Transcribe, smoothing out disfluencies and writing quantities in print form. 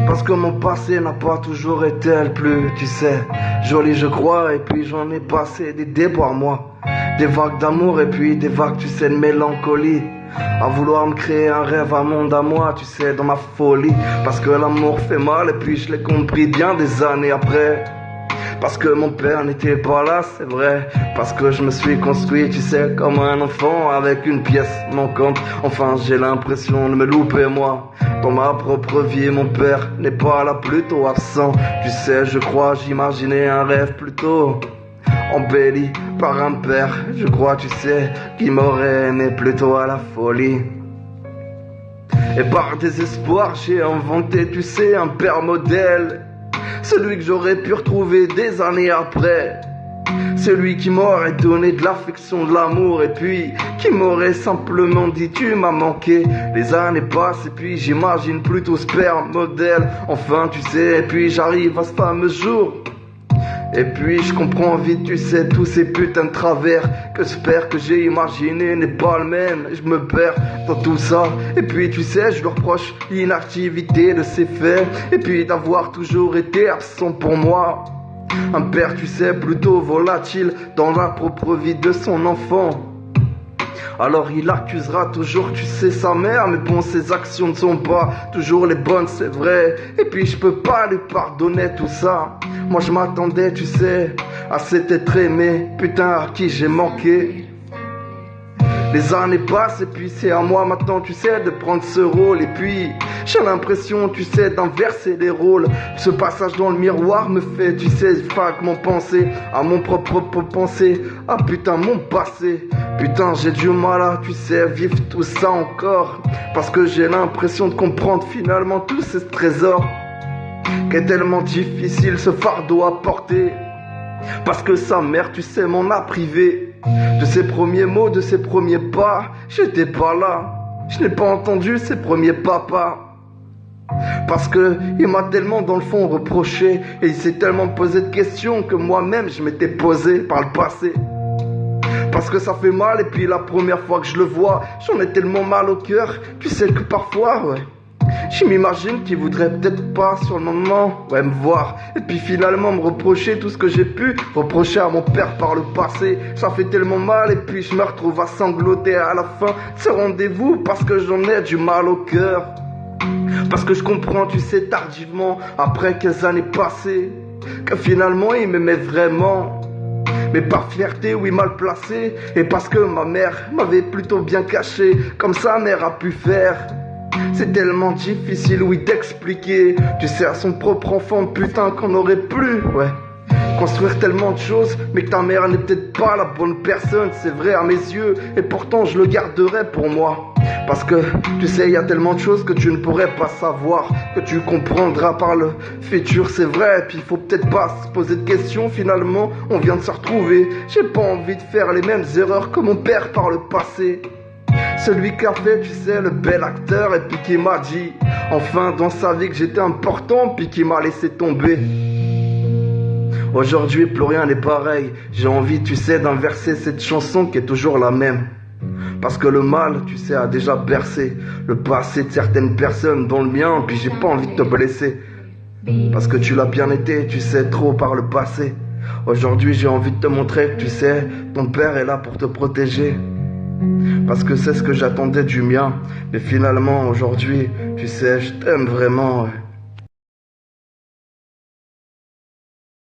Parce que mon passé n'a pas toujours été le plus, tu sais, joli je crois, et puis j'en ai passé des déboires moi, des vagues d'amour et puis des vagues, tu sais, de mélancolie, à vouloir me créer un rêve, un monde à moi, tu sais, dans ma folie, parce que l'amour fait mal et puis je l'ai compris bien des années après. Parce que mon père n'était pas là, c'est vrai. Parce que je me suis construit, tu sais, comme un enfant avec une pièce manquante. Enfin, j'ai l'impression de me louper, moi. Dans ma propre vie, mon père n'est pas là, plutôt absent. Tu sais, je crois, j'imaginais un rêve plutôt embelli par un père. Je crois, tu sais, qui m'aurait aimé plutôt à la folie. Et par désespoir, j'ai inventé, tu sais, un père modèle. Celui que j'aurais pu retrouver des années après. Celui qui m'aurait donné de l'affection, de l'amour, et puis qui m'aurait simplement dit tu m'as manqué. Les années passent et puis j'imagine plutôt ce père modèle. Enfin tu sais, et puis j'arrive à ce fameux jour. Et puis je comprends vite, tu sais, tous ces putains de travers que ce père que j'ai imaginé n'est pas le même. Je me perds dans tout ça. Et puis tu sais, je lui reproche l'inactivité de ses faits. Et puis d'avoir toujours été absent pour moi. Un père, tu sais, plutôt volatile dans la propre vie de son enfant. Alors il accusera toujours, tu sais, sa mère. Mais bon, ses actions ne sont pas toujours les bonnes, c'est vrai. Et puis je peux pas lui pardonner tout ça. Moi je m'attendais, tu sais, à cet être aimé, putain, à qui j'ai manqué. Les années passent et puis c'est à moi maintenant, tu sais, de prendre ce rôle. Et puis j'ai l'impression, tu sais, d'inverser les rôles. Ce passage dans le miroir me fait, tu sais, vaguement penser à mon propre pensée. Ah putain, mon passé. Putain, j'ai du mal à, tu sais, vivre tout ça encore. Parce que j'ai l'impression de comprendre finalement tous ces trésors. Qu'est tellement difficile ce fardeau à porter. Parce que sa mère, tu sais, m'en a privé. De ses premiers mots, de ses premiers pas. J'étais pas là. Je n'ai pas entendu ses premiers papas. Parce que il m'a tellement dans le fond reproché. Et il s'est tellement posé de questions que moi-même je m'étais posé par le passé. Parce que ça fait mal et puis la première fois que je le vois, j'en ai tellement mal au cœur. Tu sais que parfois, ouais, je m'imagine qu'il voudrait peut-être pas sur le moment, ouais, me voir. Et puis finalement me reprocher tout ce que j'ai pu reprocher à mon père par le passé. Ça fait tellement mal et puis je me retrouve à sangloter à la fin de ce rendez-vous. Parce que j'en ai du mal au cœur. Parce que je comprends, tu sais, tardivement, après quelques années passées, que finalement il m'aimait vraiment. Mais par fierté, oui, mal placé. Et parce que ma mère m'avait plutôt bien caché, comme sa mère a pu faire. C'est tellement difficile, oui, d'expliquer. Tu sais, à son propre enfant, putain, qu'on aurait pu, ouais, construire tellement de choses, mais que ta mère n'est peut-être pas la bonne personne, c'est vrai à mes yeux. Et pourtant, je le garderai pour moi. Parce que, tu sais, il y a tellement de choses que tu ne pourrais pas savoir, que tu comprendras par le futur, c'est vrai. Et puis il faut peut-être pas se poser de questions, finalement, on vient de se retrouver. J'ai pas envie de faire les mêmes erreurs que mon père par le passé. Celui qui a fait, tu sais, le bel acteur, et puis qui m'a dit, enfin, dans sa vie que j'étais important, puis qui m'a laissé tomber. Aujourd'hui, plus rien n'est pareil. J'ai envie, tu sais, d'inverser cette chanson qui est toujours la même. Parce que le mal, tu sais, a déjà bercé le passé de certaines personnes, dont le mien, puis j'ai pas envie de te blesser. Parce que tu l'as bien été, tu sais, trop par le passé. Aujourd'hui, j'ai envie de te montrer que, tu sais, ton père est là pour te protéger. Parce que c'est ce que j'attendais du mien. Mais finalement, aujourd'hui, tu sais, je t'aime vraiment.